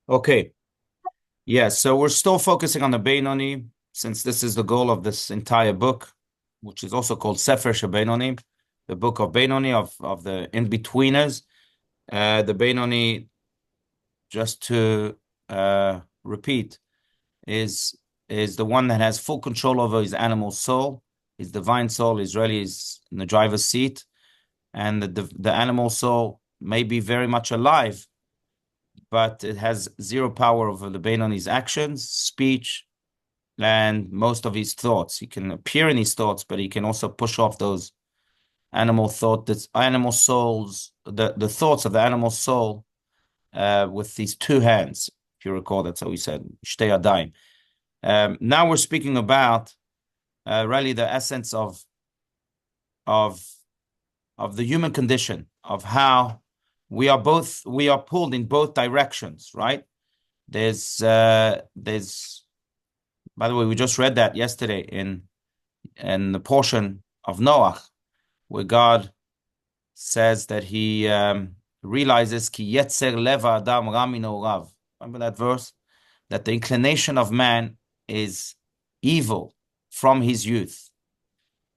Okay. Yeah, so we're still focusing on the Beinoni, since this is the goal of this entire book, which is also called Sefer Shebeinoni, the book of Beinoni, of the in-betweeners. The Beinoni, just to repeat, is is the one that has full control over his animal soul. His divine soul is really is in the driver's seat, and the animal soul may be very much alive, but it has zero power over the Beinoni's actions, speech, and most of his thoughts. He can appear in his thoughts, but he can also push off those animal souls, the thoughts of the animal soul, with these two hands. If you recall, that's how he said, "Shtei yadayim." Now we're speaking about really the essence of of the human condition, of how we are pulled in both directions, right? There's by the way, we just read that yesterday in the portion of Noach, where God says that he realizes ki yetzer leva adam ra min orav. Remember that verse? That the inclination of man is evil from his youth.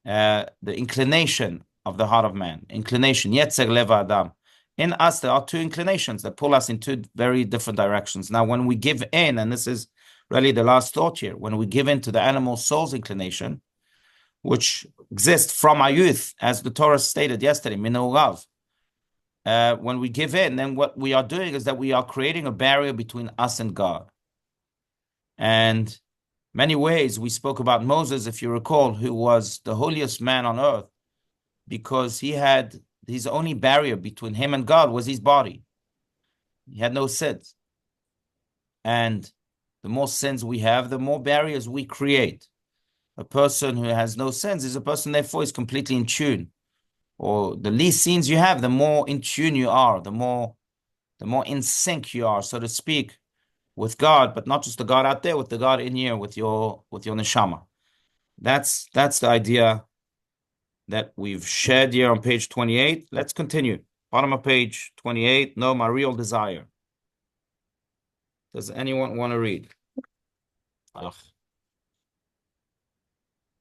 The inclination of the heart of man. Inclination, yetzer leva adam. In us, there are two inclinations that pull us in two very different directions. Now, when we give in, and this is really the last thought here, when we give in to the animal soul's inclination, which exists from our youth, as the Torah stated yesterday, Minorav. When we give in, then what we are doing is that we are creating a barrier between us and God. And many ways we spoke about Moses, if you recall, who was the holiest man on earth, because he had his only barrier between him and God was his body. He had no sins. And the more sins we have, the more barriers we create. A person who has no sins is a person, therefore, is completely in tune. Or the least sins you have, the more in tune you are, the more in sync you are, so to speak, with God, but not just the God out there, with the God in here, with your neshama. That's the idea that we've shared here on page 28. Let's continue. Bottom of page 28. No, my real desire. Does anyone want to read? Ugh.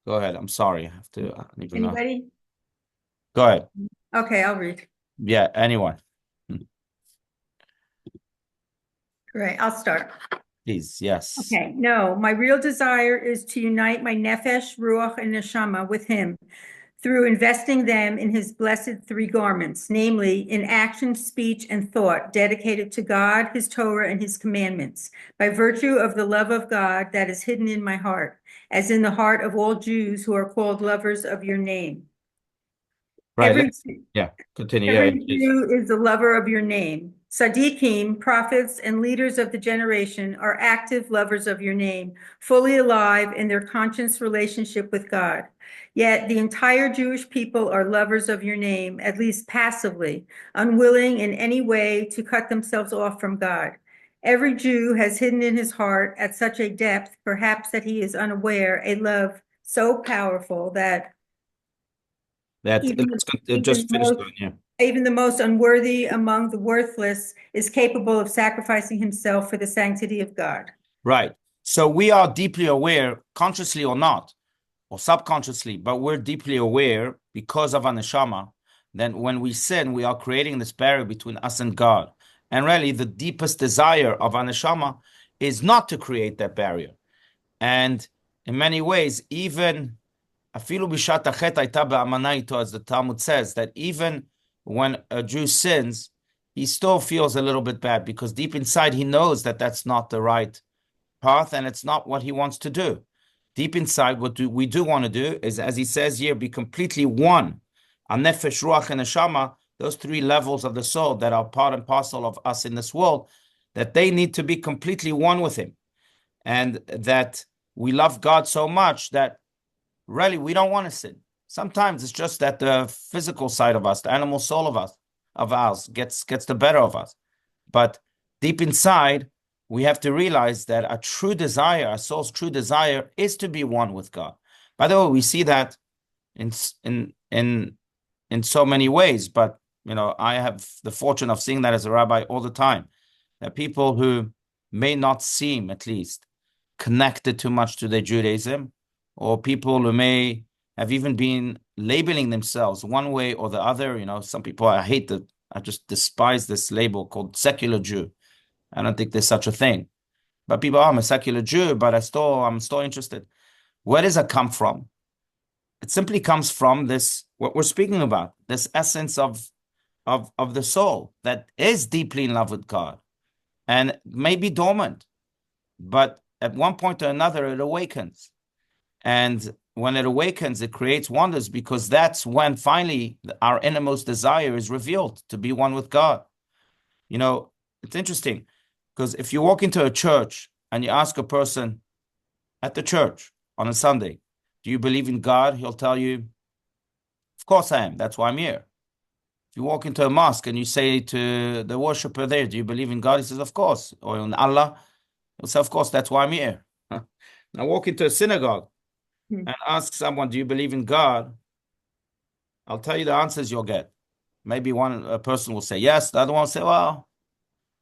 Go ahead. I'm sorry. I have to. I don't even know. Anybody? Go ahead. Okay, I'll read. Yeah, anyone. Great, I'll start. Please, yes. Okay, no, my real desire is to unite my nefesh, ruach, and neshama with him through investing them in his blessed three garments, namely in action, speech, and thought dedicated to God, his Torah, and his commandments, by virtue of the love of God that is hidden in my heart, as in the heart of all Jews who are called lovers of your name. Right. Every Yeah, continue. Yeah, Every please. Jew is a lover of your name. Tzaddikim, prophets, and leaders of the generation are active lovers of your name, fully alive in their conscious relationship with God. Yet the entire Jewish people are lovers of your name, at least passively, unwilling in any way to cut themselves off from God. Every Jew has hidden in his heart at such a depth, perhaps that he is unaware, a love so powerful that even Just even finish most going. Yeah. even the most unworthy among the worthless is capable of sacrificing himself for the sanctity of God. Right. So we are deeply aware, consciously or not, or subconsciously, but we're deeply aware because of our neshama. Then when we sin, we are creating this barrier between us and God. And really, the deepest desire of our neshama is not to create that barrier. And in many ways, even afilu bishat hachet hayta be'amana ito, as the Talmud says, that even when a Jew sins, he still feels a little bit bad because deep inside he knows that that's not the right path and it's not what he wants to do. Deep inside, we do want to do is, as he says here, be completely one. Nefesh, ruach, and neshama, those three levels of the soul that are part and parcel of us in this world, that they need to be completely one with him. And that we love God so much that really we don't want to sin. Sometimes it's just that the physical side of us, the animal soul of ours, gets the better of us. But deep inside, we have to realize that a true desire, a soul's true desire, is to be one with God. By the way, we see that in so many ways. But I have the fortune of seeing that as a rabbi all the time. That people who may not seem, at least, connected too much to their Judaism, or people who may have even been labeling themselves one way or the other. Some people, I just despise this label called secular Jew. I don't think there's such a thing. But people, I'm a secular Jew, but I'm still interested. Where does it come from? It simply comes from this, what we're speaking about, this essence of the soul that is deeply in love with God and may be dormant, but at one point or another, it awakens. And when it awakens, it creates wonders, because that's when finally our innermost desire is revealed to be one with God. It's interesting, because if you walk into a church and you ask a person at the church on a Sunday, do you believe in God? He'll tell you, of course I am. That's why I'm here. If you walk into a mosque and you say to the worshiper there, do you believe in God? He says, of course. Or in Allah, he'll say, of course, that's why I'm here. Now walk into a synagogue Hmm. and ask someone, do you believe in God? I'll tell you the answers you'll get. Maybe a person will say yes, the other one will say, well,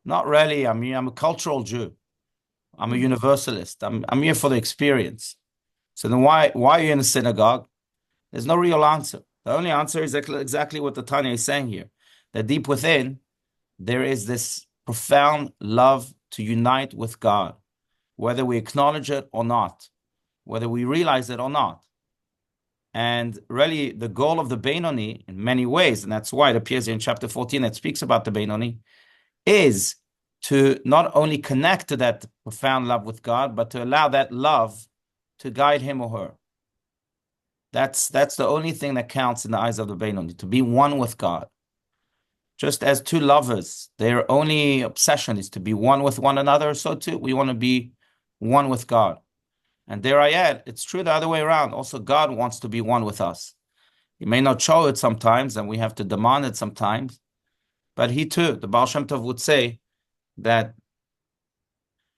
not really. I mean, I'm a cultural Jew. I'm a Hmm. universalist. I'm here for the experience. So then why are you in a synagogue? There's no real answer. The only answer is exactly what the Tanya is saying here. That deep within, there is this profound love to unite with God, whether we acknowledge it or not, whether we realize it or not. And really, the goal of the Benoni, in many ways, and that's why it appears in chapter 14 that speaks about the Benoni, is to not only connect to that profound love with God, but to allow that love to guide him or her. That's the only thing that counts in the eyes of the Benoni, to be one with God. Just as two lovers, their only obsession is to be one with one another, so too we want to be one with God. And there I add, it's true the other way around. Also, God wants to be one with us. He may not show it sometimes, and we have to demand it sometimes. But he too, the Baal Shem Tov would say that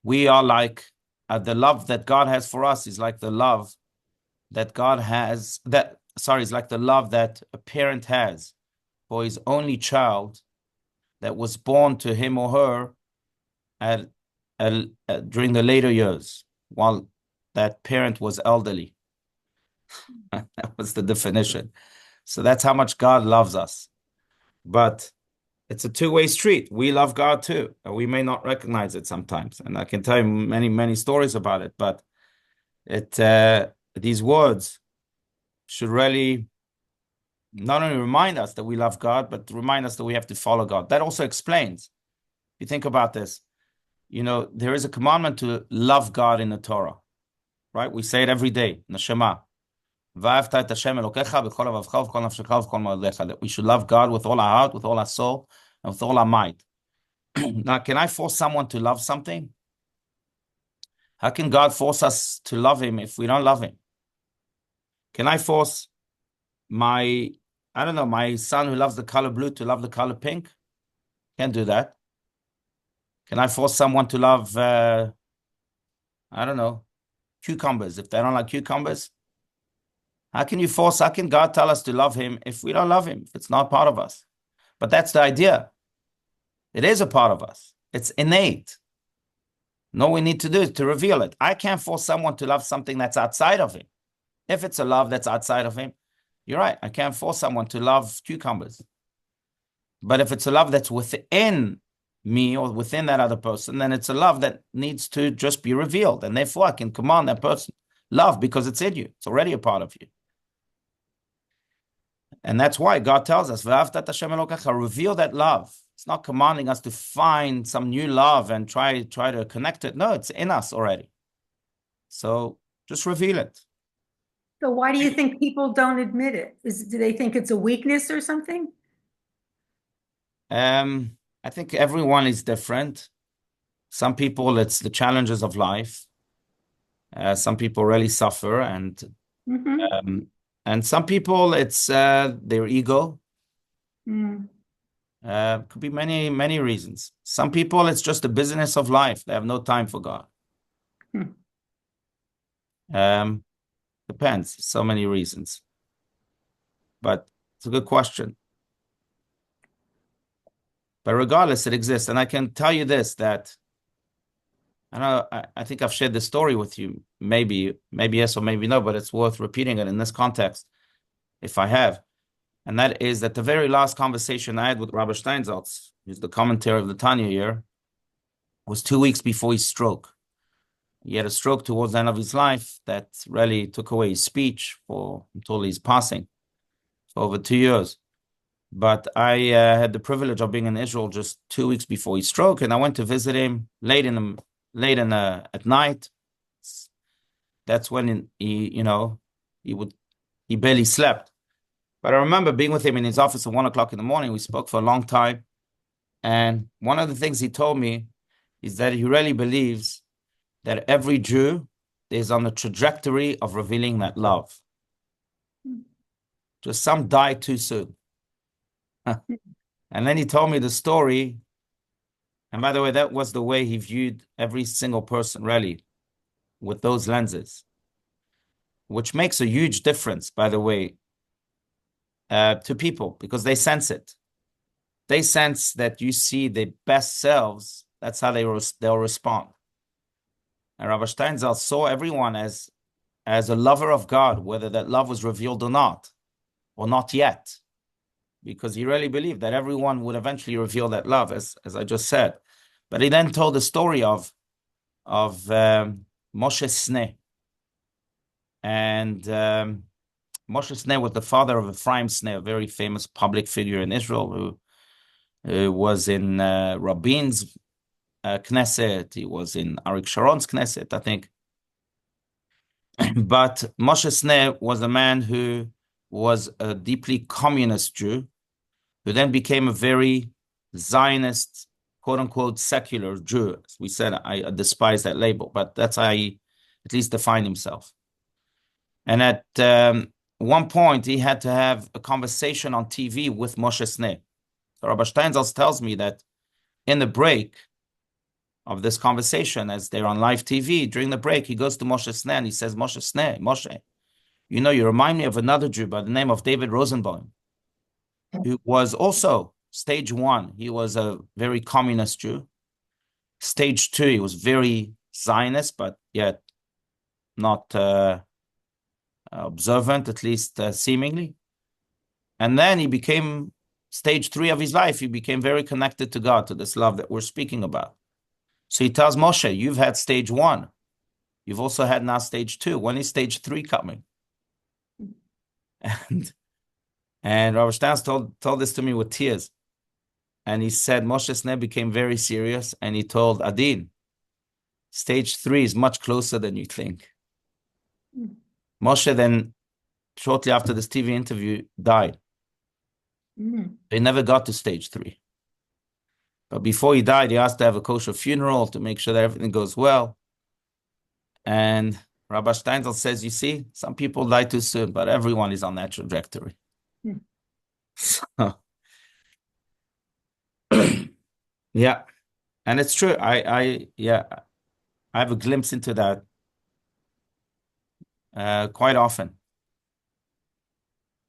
we are like the love that God has for us is like the love that God has is like the love that a parent has for his only child that was born to him or her at, during the later years while that parent was elderly. That was the definition. So that's how much God loves us. But it's a two-way street. We love God too, and we may not recognize it sometimes. And I can tell you many, many stories about it, but these words should really not only remind us that we love God, but remind us that we have to follow God. That also explains, if you think about this, there is a commandment to love God in the Torah, right? We say it every day in the Shema. That we should love God with all our heart, with all our soul, and with all our might. Now, can I force someone to love something? How can God force us to love him if we don't love him? Can I force my son who loves the color blue to love the color pink? Can't do that. Can I force someone to love, I don't know, cucumbers if they don't like cucumbers? How can God tell us to love him if we don't love him, if it's not part of us? But that's the idea. It is a part of us. It's innate. No, we need to do is to reveal it. I can't force someone to love something that's outside of him. If it's a love that's outside of him, you're right. I can't force someone to love cucumbers. But if it's a love that's within me or within that other person, then it's a love that needs to just be revealed. And therefore, I can command that person love because it's in you. It's already a part of you. And that's why God tells us, reveal that love. It's not commanding us to find some new love and try to connect it. No, it's in us already. So just reveal it. So why do you think people don't admit it? Do they think it's a weakness or something? I think everyone is different. Some people, it's the challenges of life. Some people really suffer, Mm-hmm. um, and some people, it's their ego. Mm. Could be many, many reasons. Some people, it's just the business of life. They have no time for God. Hmm. Um, Depends. So many reasons. But it's a good question. But regardless, it exists. And I can tell you this, that I know I think I've shared this story with you. Maybe yes or maybe no, but it's worth repeating it in this context if I have. And that is that the very last conversation I had with Rabbi Steinsaltz, who's the commentary of the Tanya here, was 2 weeks before his stroke. He had a stroke towards the end of his life that really took away his speech for until his passing for over 2 years. But I had the privilege of being in Israel just 2 weeks before his stroke, and I went to visit him at night. That's when he barely slept. But I remember being with him in his office at 1 o'clock in the morning. We spoke for a long time, and one of the things he told me is that he really believes that every Jew is on the trajectory of revealing that love. Just some die too soon. And then he told me the story. And by the way, that was the way he viewed every single person, really, with those lenses, which makes a huge difference, by the way, to people because they sense it. They sense that you see their best selves. That's how they'll respond. And Rabbi Steinsaltz saw everyone as a lover of God, whether that love was revealed or not yet, because he really believed that everyone would eventually reveal that love, as I just said. But he then told the story of Moshe Sneh. And Moshe Sneh was the father of Ephraim Sneh, a very famous public figure in Israel who was in Rabin's Knesset. He was in Arik Sharon's Knesset, I think. But Moshe Sneh was a man who was a deeply communist Jew, who then became a very Zionist, quote unquote, secular Jew. As we said, I despise that label, but that's how he at least defined himself. And at one point, he had to have a conversation on TV with Moshe Sneh. So Rabbi Steinsaltz tells me that in the break of this conversation, as they're on live TV, during the break, he goes to Moshe Sneh and he says, Moshe, you remind me of another Jew by the name of David Rosenbaum, who was also stage one. He was a very communist Jew. Stage two, he was very Zionist, but yet not observant, at least seemingly. And then he became stage three of his life. He became very connected to God, to this love that we're speaking about. So he tells Moshe, you've had stage one. You've also had now stage two. When is stage three coming? And Robert Stans told this to me with tears. And he said, Moshe Sneh became very serious. And he told Adin, stage three is much closer than you think. Moshe then, shortly after this TV interview, died. They never got to stage three. But before he died, he asked to have a kosher funeral to make sure that everything goes well. And Rabbi Steinsaltz says, you see, some people die too soon, but everyone is on that trajectory. So, yeah. And it's true. I have a glimpse into that quite often.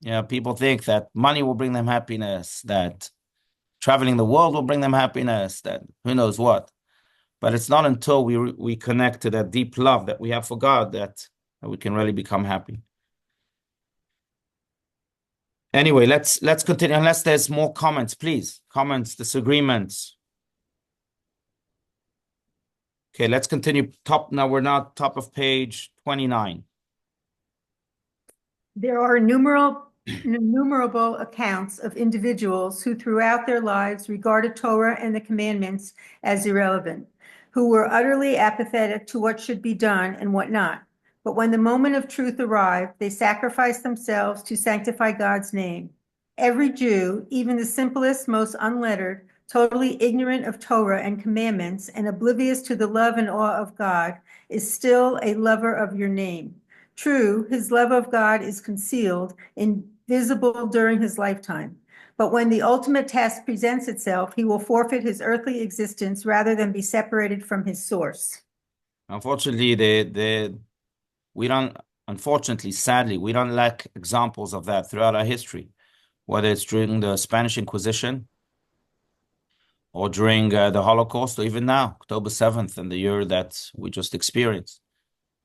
Yeah, people think that money will bring them happiness, that traveling the world will bring them happiness, that who knows what. But it's not until we connect to that deep love that we have for God that we can really become happy. Anyway, let's continue. Unless there's more comments, please. Comments, disagreements. Okay, let's continue. Now we're now top of page 29. There are innumerable accounts of individuals who throughout their lives regarded Torah and the commandments as irrelevant, who were utterly apathetic to what should be done and what not. But when the moment of truth arrived, they sacrificed themselves to sanctify God's name. Every Jew, even the simplest, most unlettered, totally ignorant of Torah and commandments and oblivious to the love and awe of God, is still a lover of your name. True, his love of God is concealed, invisible during his lifetime. But when the ultimate test presents itself, he will forfeit his earthly existence rather than be separated from his source. Unfortunately, sadly, we don't lack examples of that throughout our history, whether it's during the Spanish Inquisition or during the Holocaust, or even now, October 7th, and the year that we just experienced.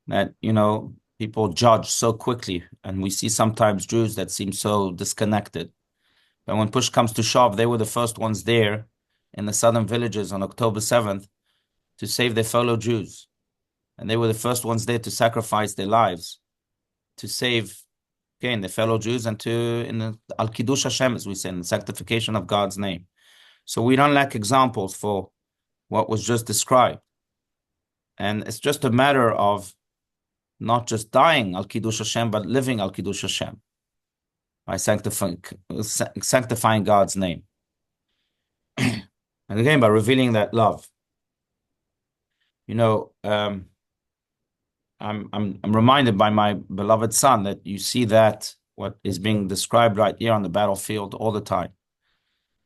That, people judge so quickly, and we see sometimes Jews that seem so disconnected. But when push comes to shove, they were the first ones there in the southern villages on October 7th to save their fellow Jews. And they were the first ones there to sacrifice their lives to save, again, the fellow Jews and to, in the Al-Kiddush Hashem, as we say, in the sanctification of God's name. So we don't lack examples for what was just described. And it's just a matter of not just dying Al-Kiddush Hashem, but living Al-Kiddush Hashem by sanctifying God's name. And again, by revealing that love. I'm reminded by my beloved son that you see that what is being described right here on the battlefield all the time.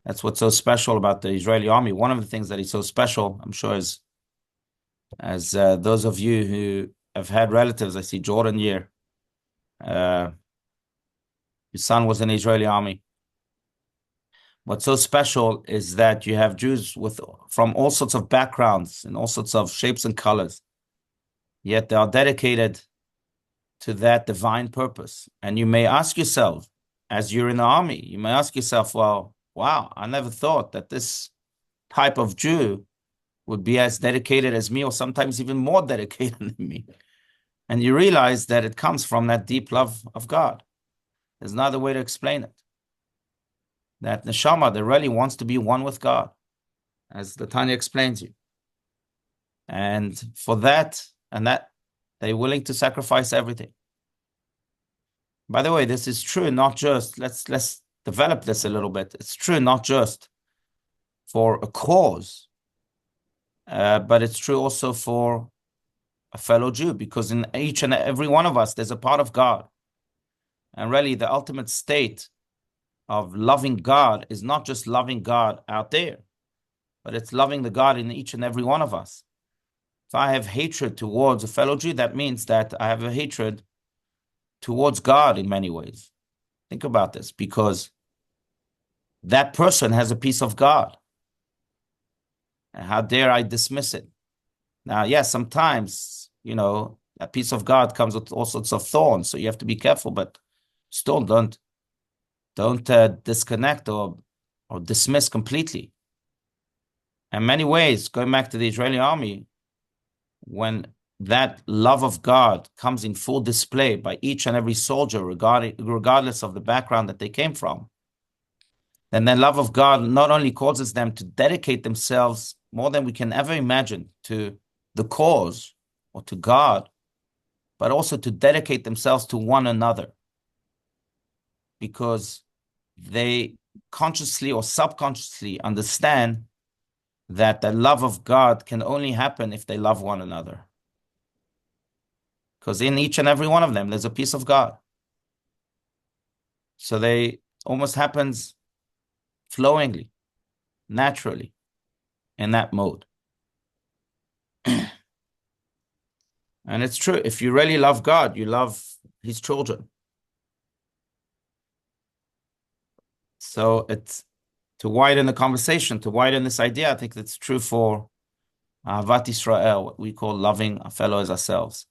That's what's so special about the Israeli army. One of the things that is so special, I'm sure, as those of you who have had relatives, I see Jordan here. His son was in the Israeli army. What's so special is that you have Jews from all sorts of backgrounds and all sorts of shapes and colors, yet they are dedicated to that divine purpose. And you may ask yourself, as you're in the army, you may ask yourself, well, wow, I never thought that this type of Jew would be as dedicated as me, or sometimes even more dedicated than me. And you realize that it comes from that deep love of God. There's no other way to explain it. That neshama that really wants to be one with God, as the Tanya explains you. And for that, they're willing to sacrifice everything. By the way, this is true not just, let's develop this a little bit. It's true not just for a cause, but it's true also for a fellow Jew, because in each and every one of us, there's a part of God. And really, the ultimate state of loving God is not just loving God out there, but it's loving the God in each and every one of us. If I have hatred towards a fellow Jew, that means that I have a hatred towards God in many ways. Think about this, because that person has a piece of God. And how dare I dismiss it? Now, yes, sometimes, that piece of God comes with all sorts of thorns, so you have to be careful, but still don't disconnect or dismiss completely. In many ways, going back to the Israeli army, when that love of God comes in full display by each and every soldier, regardless of the background that they came from, then the love of God not only causes them to dedicate themselves more than we can ever imagine to the cause or to God, but also to dedicate themselves to one another, because they consciously or subconsciously understand that the love of God can only happen if they love one another. Because in each and every one of them, there's a piece of God. So they almost happens flowingly, naturally, in that mode. And it's true. If you really love God, you love his children. So it's to widen the conversation, to widen this idea, I think that's true for Ahavat Israel, what we call loving our fellow as ourselves.